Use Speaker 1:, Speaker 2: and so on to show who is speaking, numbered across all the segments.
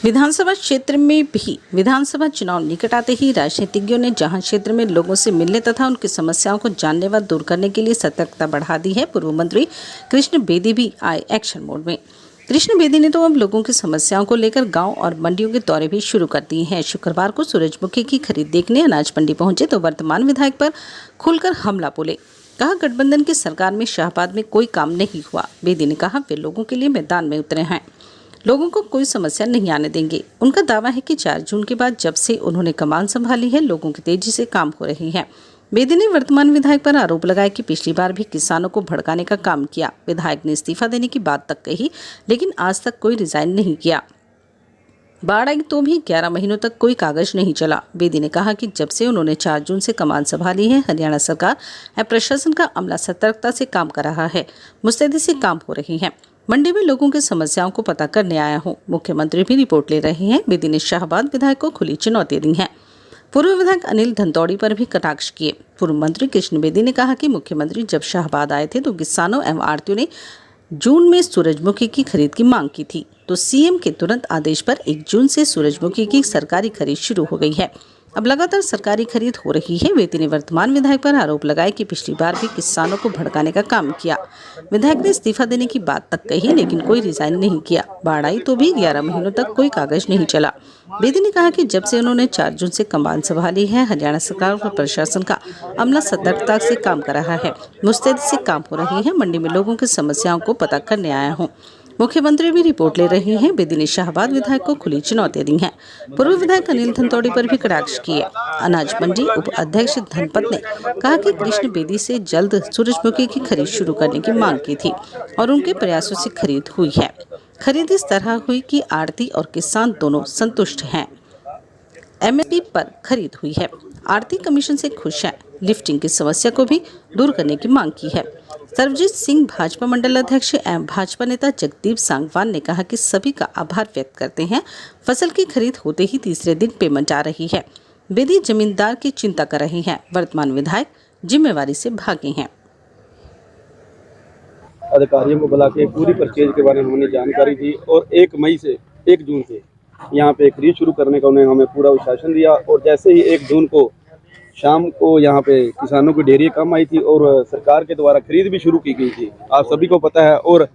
Speaker 1: विधानसभा क्षेत्र में भी विधानसभा चुनाव निकट आते ही राजनीतिज्ञों ने जहां क्षेत्र में लोगों से मिलने तथा उनकी समस्याओं को जानने व दूर करने के लिए सतर्कता बढ़ा दी है। पूर्व मंत्री कृष्ण बेदी भी आए एक्शन मोड में। कृष्ण बेदी ने तो अब लोगों की समस्याओं को लेकर गांव और मंडियों के दौरे भी शुरू कर दिए हैं। शुक्रवार को सूरजमुखी की खरीद देखने अनाज मंडी पहुंचे तो वर्तमान विधायक पर खुलकर हमला बोले। कहा, गठबंधन की सरकार में शाहबाद में कोई काम नहीं हुआ। बेदी ने कहा, वे लोगों के लिए मैदान में उतरे हैं, लोगों को कोई समस्या नहीं आने देंगे। उनका दावा है कि 4 जून के बाद जब से उन्होंने कमान संभाली है, लोगों की तेजी से काम हो रही है। बेदी ने वर्तमान विधायक पर आरोप लगाया कि पिछली बार भी किसानों को भड़काने का काम किया। विधायक ने इस्तीफा देने की बात तक कही, लेकिन आज तक कोई रिजाइन नहीं किया। बाढ़ आई तो भी 11 महीनों तक कोई कागज नहीं चला। बेदी ने कहा कि जब से उन्होंने 4 जून से कमान संभाली है, हरियाणा सरकार और प्रशासन का अमला सतर्कता से काम कर रहा है, मुस्तैदी से काम हो रही है। मंडी में लोगों की समस्याओं को पता करने आया हूं। मुख्यमंत्री भी रिपोर्ट ले रहे हैं। बेदी ने शाहबाद विधायक को खुली चुनौती दी है। पूर्व विधायक अनिल धनतौड़ी पर भी कटाक्ष किए। पूर्व मंत्री कृष्ण बेदी ने कहा कि मुख्यमंत्री जब शाहबाद आए थे तो किसानों एवं आढ़तियों ने जून में सूरजमुखी की खरीद की मांग की थी, तो सीएम के तुरंत आदेश पर 1 जून से सूरजमुखी की सरकारी खरीद शुरू हो गई है। अब लगातार सरकारी खरीद हो रही है। बेदी ने वर्तमान विधायक पर आरोप लगाया कि पिछली बार भी किसानों को भड़काने का काम किया। विधायक ने इस्तीफा देने की बात तक कही, लेकिन कोई रिजाइन नहीं किया। बाढ़ आई तो भी 11 महीनों तक कोई कागज नहीं चला। बेदी ने कहा कि जब से उन्होंने 4 जून से कमान संभाली है, हरियाणा सरकार और प्रशासन का अमला सतर्कता से काम कर रहा है, मुस्तैदी से काम हो रही है। मंडी में लोगों की समस्याओं को पता करने आया हूँ। मुख्यमंत्री भी रिपोर्ट ले रहे हैं। बेदी ने शाहबाद विधायक को खुली चुनौती दी है। पूर्व विधायक अनिल धनतौड़ी पर भी कटाक्ष किए। अनाज मंडी उप अध्यक्ष धनपत ने कहा कि कृष्ण बेदी से जल्द सूरजमुखी की खरीद शुरू करने की मांग की थी और उनके प्रयासों से खरीद हुई है। खरीद इस तरह हुई कि आढ़ती और किसान दोनों संतुष्ट हैं। एमएसपी पर खरीद हुई है। आढ़ती कमीशन से खुश है। लिफ्टिंग की समस्या को भी दूर करने की मांग की है। सर्वजीत सिंह भाजपा मंडल अध्यक्ष एवं भाजपा नेता जगदीप सांगवान ने कहा कि सभी का आभार व्यक्त करते हैं। फसल की खरीद होते ही तीसरे दिन पेमेंट आ रही है। बेदी जमींदार की चिंता कर रहे हैं। वर्तमान विधायक जिम्मेवारी से भागे हैं।
Speaker 2: अधिकारियों को बुला के पूरी परचेज के बारे में हमने जानकारी दी और 1 मई से 1 जून से यहाँ पे खरीद शुरू करने का उन्होंने हमें पूरा आश्वासन दिया। और जैसे ही 1 जून को शाम को यहाँ पे किसानों की ढेरी कम आई थी और सरकार के द्वारा खरीद भी शुरू की गई थी, आप सभी को पता है। और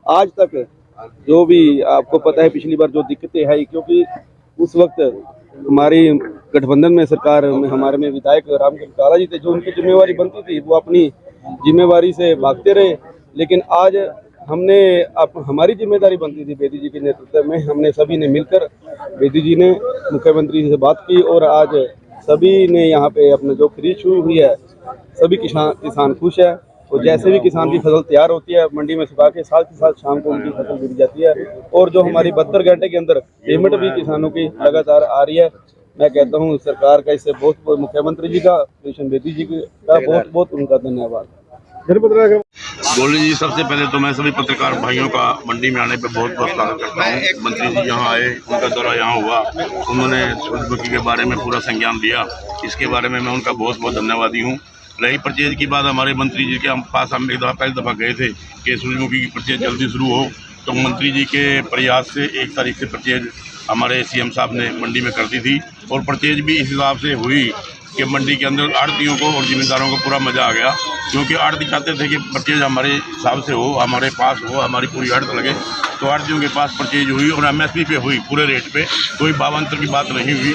Speaker 2: आज तक जो भी आपको पता है, पिछली बार जो दिक्कतें हैं, क्योंकि उस वक्त हमारी गठबंधन में सरकार में हमारे में विधायक रामकृष्ण काला जी थे, जो उनकी जिम्मेवारी बनती थी वो अपनी जिम्मेवारी से भागते रहे। लेकिन आज हमने हमारी जिम्मेदारी बनती थी, बेदी जी के नेतृत्व में हमने सभी ने मिलकर, बेदी जी ने मुख्यमंत्री से बात की और आज सभी ने यहाँ पे अपना जो खरीद शुरू हुई है, सभी किसान खुश है। और जैसे भी किसान की फसल तैयार होती है, मंडी में सुखा के साथ ही साथ शाम को उनकी फसल गिर जाती है। और जो हमारी 72 घंटे के अंदर पेमेंट भी किसानों की लगातार आ रही है। मैं कहता हूँ सरकार का इससे बहुत बहुत मुख्यमंत्री जी का, कृष्ण बेदी जी का बहुत बहुत उनका धन्यवाद।
Speaker 3: गोली जी, सबसे पहले तो मैं सभी पत्रकार भाइयों का मंडी में आने पे बहुत बहुत स्वागत करता हूँ। मंत्री जी यहाँ आए, उनका दौरा यहाँ हुआ, उन्होंने सूरजमुखी के बारे में पूरा संज्ञान दिया। इसके बारे में मैं उनका बहुत बहुत धन्यवादी हूँ। रही परचेज की बात, हमारे मंत्री जी के पास हम पहली दफ़ा गए थे कि सूरजमुखी की परचेज जल्दी शुरू हो, तो मंत्री जी के प्रयास से 1 तारीख से परचेज हमारे सीएम साहब ने मंडी में कर दी थी। और परचेज भी इस हिसाब से हुई कि मंडी के अंदर आढ़तियों को और जिम्मेदारों को पूरा मज़ा आ गया, क्योंकि आढ़ती चाहते थे कि परचेज हमारे हिसाब से हो, हमारे पास हो, हमारी पूरी आढ़त लगे। तो आढ़तियों के पास परचेज हुई और एमएसपी पे हुई, पूरे रेट पे, कोई भावांतर की बात नहीं हुई,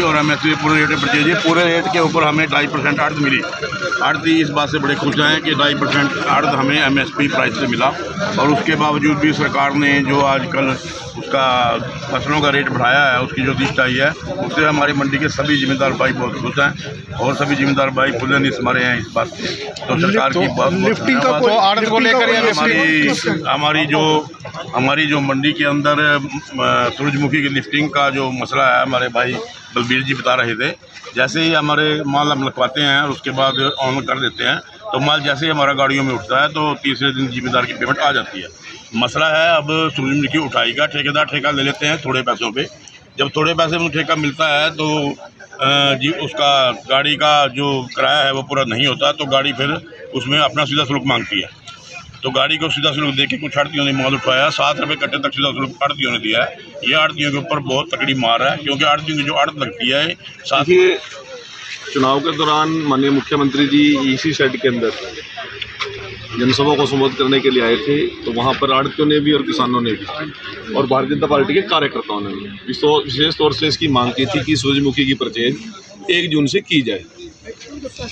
Speaker 3: और एमएसपी पूरे रेट पे परचेज है। पूरे रेट के ऊपर हमें 2.5% आढ़त मिली। आढ़ती इस बात से बड़े खुश हैं कि 2.5% आढ़त हमें एमएसपी प्राइस से मिला। और उसके बावजूद भी सरकार ने जो आजकल उसका फसलों का रेट बढ़ाया है, उसकी जो लिस्ट आई है, उससे हमारी मंडी के सभी जिम्मेदार भाई बहुत खुश हैं और सभी जिम्मेदार भाई खुले हमारे हैं इस बात से। तो सरकार की हमारी जो मंडी के अंदर सूरजमुखी की लिफ्टिंग का जो मसला है, हमारे भाई बलबीर जी बता रहे थे। जैसे ही हमारे माल हम लिखवाते हैं और उसके बाद ऑन कर देते हैं, तो माल जैसे ही हमारा गाड़ियों में उठता है तो तीसरे दिन जिम्मेदार की पेमेंट आ जाती है। मसला है अब सूरजमुखी उठाएगा, ठेकेदार ठेका ले लेते हैं थोड़े पैसों पे। जब थोड़े पैसे में ठेका मिलता है तो जी उसका गाड़ी का जो किराया है वो पूरा नहीं होता, तो गाड़ी फिर उसमें अपना सीधा शुल्क मांगती है। तो गाड़ी को सीधा शुल्क दे के कुछ आड़तियों ने माल उठाया, 7 रुपये कट्टे तक सीधा शुल्क आड़तियों ने दिया है। ये आड़तियों के ऊपर बहुत तकड़ी मार है, क्योंकि आड़तियों की जो आड़त लगती है साथ ही
Speaker 2: चुनाव के दौरान माननीय मुख्यमंत्री जी इसी शेड के अंदर जनसभा को संबोधित करने के लिए आए थे, तो वहाँ पर आड़तियों ने भी और किसानों ने भी और भारतीय जनता पार्टी के कार्यकर्ताओं ने भी विशेष तौर से इसकी मांग की थी कि सूरजमुखी की परचेज 1 जून से की जाए।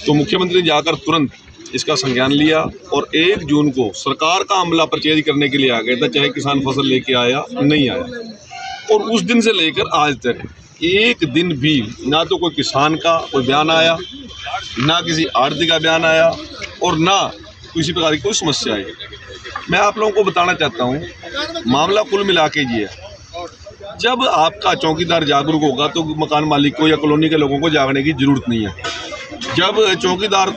Speaker 2: तो मुख्यमंत्री ने जाकर तुरंत इसका संज्ञान लिया और 1 जून को सरकार का अमला परचेज करने के लिए आ गया था, चाहे किसान फसल लेके आया नहीं आया। और उस दिन से लेकर आज तक एक दिन भी ना तो कोई किसान का कोई बयान आया, ना किसी आड़ती का बयान आया और ना किसी प्रकार की कोई समस्या आई। मैं आप लोगों को बताना चाहता हूँ, मामला कुल मिला के ये है, जब आपका चौकीदार जागरूक होगा तो मकान मालिक को या कॉलोनी के लोगों को जागने की जरूरत नहीं है। जब चौकीदार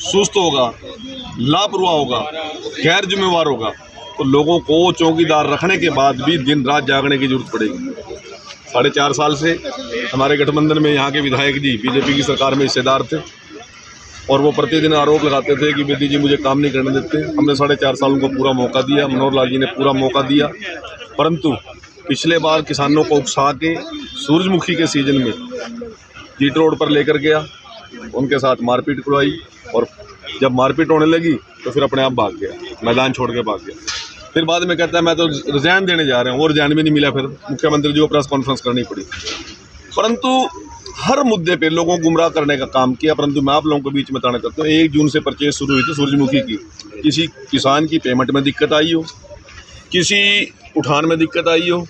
Speaker 2: सुस्त होगा, लापरवाह होगा, गैर जिम्मेवार होगा, तो लोगों को चौकीदार रखने के बाद भी दिन रात जागने की जरूरत पड़ेगी। 4.5 साल से हमारे गठबंधन में यहाँ के विधायक जी बीजेपी की सरकार में हिस्सेदार थे और वो प्रतिदिन आरोप लगाते थे कि बेदी जी मुझे काम नहीं करने देते। हमने 4.5 साल उनको पूरा मौका दिया, मनोहर लाल जी ने पूरा मौका दिया, परंतु पिछले बार किसानों को उकसा के सूरजमुखी के सीजन में जीट रोड पर लेकर गया, उनके साथ मारपीट करवाई और जब मारपीट होने लगी तो फिर अपने आप भाग गया, मैदान छोड़ के भाग गया। फिर बाद में कहता है मैं तो रिजाइन देने जा रहा हूँ, और रिजाइन भी नहीं मिला। फिर मुख्यमंत्री जी को प्रेस कॉन्फ्रेंस करनी पड़ी। परंतु हर मुद्दे पे लोगों को गुमराह करने का काम किया। परंतु मैं आप लोगों को बीच में बताना चाहता हूँ, 1 जून से परचेज शुरू हुई थी सूरजमुखी की। किसी किसान की पेमेंट में दिक्कत आई हो, किसी उठान में दिक्कत आई हो,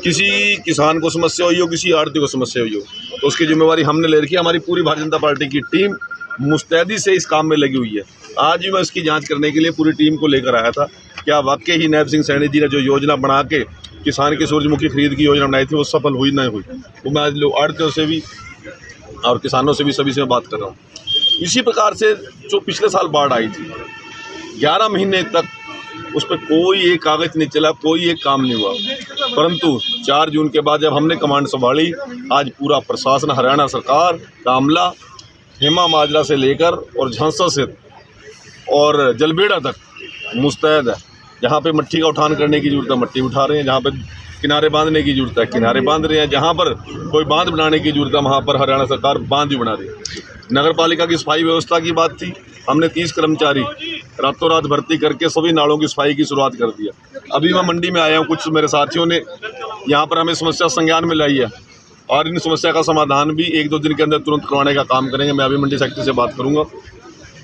Speaker 2: किसी किसान को समस्या हुई हो, किसी आड़ती को समस्या हुई हो, तो उसकी जिम्मेवारी हमने ले रखी है। हमारी पूरी भारतीय जनता पार्टी की टीम मुस्तैदी से इस काम में लगी हुई है। आज भी मैं इसकी जांच करने के लिए पूरी टीम को लेकर आया था। क्या वाकई ही नायब सिंह सैनी जी ने जो योजना बना के किसान की सूरजमुखी खरीद की योजना बनाई थी वो सफल हुई नहीं हुई, वो मैं आज लोग आड़तियों से भी और किसानों से भी सभी से बात कर रहा हूँ। इसी प्रकार से जो पिछले साल बाढ़ आई थी, 11 महीने तक उस पर कोई एक कागज नहीं चला, कोई एक काम नहीं हुआ। परंतु 4 जून के बाद जब हमने कमांड संभाली, आज पूरा प्रशासन, हरियाणा सरकार का अमला हेमा माजरा से लेकर और झांसा से और जलबेड़ा तक मुस्तैद है। जहाँ पे मट्टी का उठान करने की जरूरत है मट्टी उठा रहे हैं, जहाँ पे किनारे बांधने की जरूरत है किनारे बांध रहे हैं, जहाँ पर कोई बांध बनाने की जरूरत है वहाँ पर हरियाणा सरकार बांध भी बना रही है। नगर पालिका की सफाई व्यवस्था की बात थी, हमने 30 कर्मचारी रातों रात भर्ती करके सभी नालों की सफाई की शुरुआत कर दिया। अभी मैं मंडी में आया हूँ, कुछ मेरे साथियों ने यहाँ पर हमें समस्या संज्ञान में लाई है और इन समस्या का समाधान भी 1-2 दिन के अंदर तुरंत करवाने का काम करेंगे। मैं अभी मंडी सेक्रेटरी से बात करूँगा।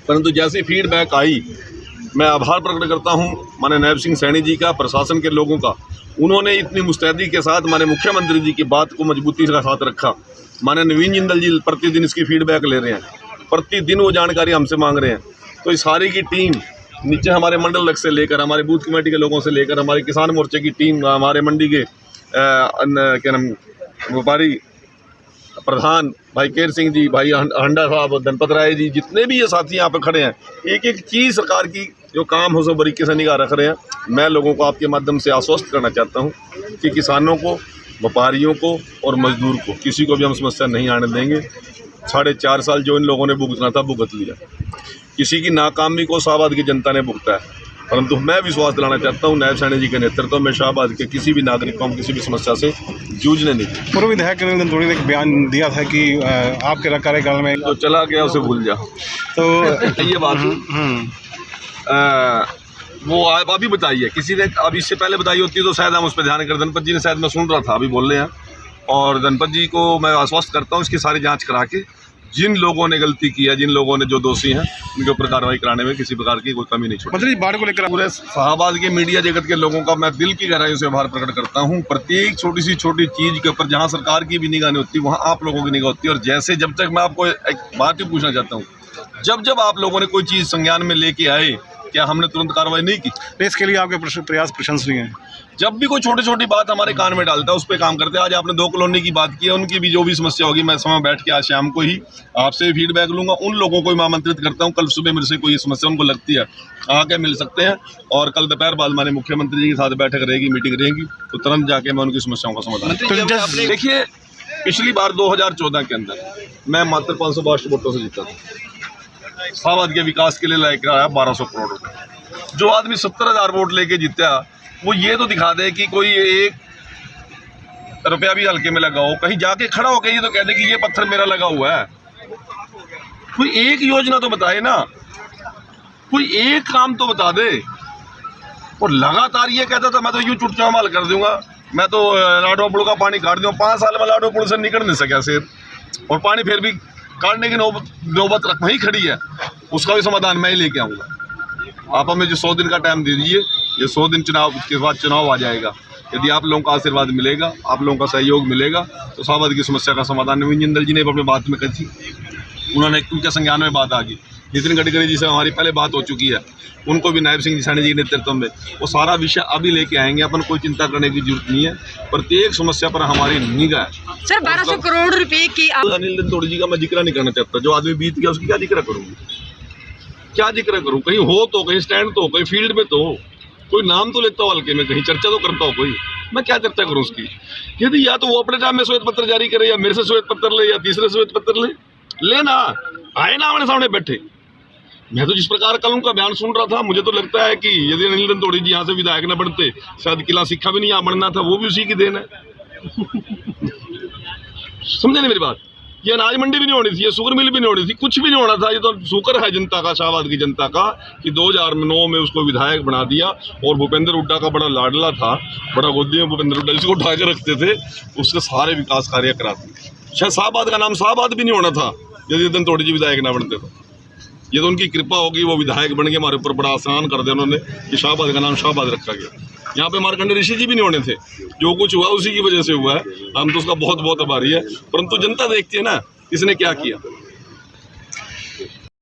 Speaker 2: परंतु जैसी फीडबैक आई, मैं आभार प्रकट करता हूँ माननीय नायब सिंह सैनी जी का, प्रशासन के लोगों का। उन्होंने इतनी मुस्तैदी के साथ माननीय मुख्यमंत्री जी की बात को मजबूती के साथ रखा। माननीय नवीन जिंदल जी प्रतिदिन इसकी फीडबैक ले रहे हैं, प्रतिदिन वो जानकारी हमसे मांग रहे हैं। तो इस सारी की टीम नीचे हमारे मंडल लक्ष्य से लेकर, हमारे बूथ कमेटी के लोगों से लेकर, हमारे किसान मोर्चे की टीम, हमारे मंडी के क्या नाम व्यापारी प्रधान भाई केर सिंह जी, भाई हंडा साहब, धनपत राय जी, जितने भी ये साथी यहाँ पे खड़े हैं, एक एक चीज़ सरकार की जो काम हो सब बारीकी से निगाह रख रहे हैं। मैं लोगों को आपके माध्यम से आश्वस्त करना चाहता हूँ कि किसानों को, व्यापारियों को और मजदूर को किसी को भी हम समस्या नहीं आने देंगे। 4.5 साल जो इन लोगों ने भुगतना था भुगत लिया। किसी की नाकामी को शाहबाद की जनता ने भुगता है। परंतु मैं विश्वास दिलाना चाहता हूँ नायब सैनी जी के नेतृत्व में शाहबाद के किसी भी नागरिक को हम किसी भी समस्या से जूझने नहीं।
Speaker 4: पूर्व विधायक निरंजन तोड़ी ने एक बयान दिया था कि आपके कार्यकाल में
Speaker 2: जो चला गया उसे भूल जा, तो ये बात वो आप अभी बताइए, किसी ने अब इससे पहले बताई होती तो शायद हम उस पर ध्यान कर। धनपत जी ने शायद, मैं सुन रहा था अभी बोल रहे हैं, और धनपत जी को मैं आश्वस्त करता हूँ इसकी सारी जाँच करा के जिन लोगों ने गलती की है, जिन लोगों ने जो दोषी हैं, उनके ऊपर कार्रवाई कराने में किसी प्रकार की कोई कमी नहीं छोड़ी।
Speaker 4: मतलब बाढ़ को लेकर
Speaker 2: पूरे शाहबाद के मीडिया जगत के लोगों का मैं दिल की गहराई से आभार प्रकट करता हूं। प्रत्येक छोटी सी छोटी चीज़ के ऊपर जहां सरकार की भी निगाह नहीं होती, वहां आप लोगों की निगाह होती है। और जैसे जब तक, मैं आपको एक बात ही पूछना चाहता हूँ, जब जब आप लोगों ने कोई चीज़ संज्ञान में लेके आए, क्या हमने तुरंत कार्रवाई नहीं की?
Speaker 4: इसके लिए आपके प्रयास प्रशंसनीय हैं।
Speaker 2: जब भी कोई छोटी छोटी बात हमारे कान में डालता है उस पर काम करते हैं। आज आपने 2 कॉलोनी की बात की है, उनकी भी जो भी समस्या होगी मैं समय बैठ के आज शाम को ही आपसे फीडबैक लूँगा। उन लोगों को मैं आमंत्रित करता हूँ, कल सुबह मेरे से कोई समस्या उनको लगती है आके मिल सकते हैं, और कल दोपहर बाद हमारे मुख्यमंत्री जी के साथ बैठक रहेगी, मीटिंग रहेगी, तो तुरंत जाके मैं उनकी समस्याओं का समाधान। देखिए, पिछली बार 2014 के अंदर मैं मात्र 562 वोटों से जीता था। शाहबाद के विकास के लिए लेकर आया 1200 करोड़ रुपये।
Speaker 5: जो आदमी 70,000 वोट लेके जीता वो ये तो दिखा दे कि कोई 1 रुपया भी हल्के में लगा हो, कहीं जाके खड़ा होकर ये तो कह दे कि ये पत्थर मेरा लगा हुआ है। कोई एक योजना तो बताए ना, कोई एक काम तो बता दे। और लगातार ये कहता था मैं तो यूँ चुटचा माल कर दूंगा, मैं तो लाडो पुल का पानी काट दूंगा। 5 साल में लाडो पुल से निकल नहीं सका सेब, और पानी फिर भी काटने की नौबत वहीं खड़ी है। उसका भी समाधान मैं ही लेके आऊँगा। आप हमें जो 100 दिन का टाइम दे दीजिए, ये 100 दिन चुनाव के बाद चुनाव आ जाएगा। यदि आप लोगों का आशीर्वाद मिलेगा, आप लोगों का सहयोग मिलेगा, तो शाहबाद की समस्या का समाधान नवीन जिंदल जी ने अपनी बात में कही थी, उन्होंने उनके संज्ञान में बात आ गई। नितिन गडकरी जी से हमारी पहले बात हो चुकी है, उनको भी नायब सिंह सैनी जी के नेतृत्व में वो सारा विषय अभी लेके आएंगे। अपन कोई चिंता करने की जरूरत नहीं है, प्रत्येक समस्या पर हमारी निगाह है।
Speaker 6: सर 1200 करोड़ रुपए की
Speaker 5: अनिल रंधोड़ी जी का मैं जिक्र नहीं करना चाहता, जो आदमी बीत गया उसकी क्या जिक्र करूँगी, क्या जिक्र करूँ। कहीं हो तो, कहीं स्टैंड तो, कहीं फील्ड में तो, कोई नाम तो लेता हो हल्के में, कहीं चर्चा तो करता हो कोई, मैं क्या चर्चा करूँ उसकी। यदि या तो वो अपने टाइम में श्वेत पत्र जारी करे, या मेरे से श्वेत पत्र ले, या तीसरे श्वेत पत्र लेना आए ना आमने सामने बैठे। मैं तो जिस प्रकार कल उनका बयान सुन रहा था, मुझे तो लगता है कि यदि अनिल रंधोड़ी जी यहाँ से विधायक न बनते, शायद किला सिक्का भी नहीं यहाँ बनना था, वो भी उसी की देन है। समझे नहीं मेरी बात। ये अनाज मंडी भी नहीं होनी थी, ये शुगर मिल भी नहीं होनी थी, कुछ भी नहीं होना था। ये तो शुक्र है जनता का, शाहबाद की जनता का, कि 2009 में उसको विधायक बना दिया। और भूपेंद्र हुड्डा का बड़ा लाडला था, बड़ा गोदी में भूपेंद्र हुड्डा जिसको उठा के रखते थे, उसके सारे विकास कार्य करा दिए। शायद शाहबाद का नाम शाहबाद भी नहीं होना था यदि रंधोड़ी जी विधायक ना बनते तो। ये तो उनकी कृपा होगी, वो विधायक बन के हमारे ऊपर बड़ा आसान कर दिया उन्होंने कि शाहबाद का नाम शाहबाद रखा गया। यहाँ पे मार्कंडे ऋषि जी भी नहीं होने थे। जो कुछ हुआ उसी की वजह से हुआ है, हम तो उसका बहुत बहुत आभारी है। परंतु जनता देखती है ना, इसने क्या किया।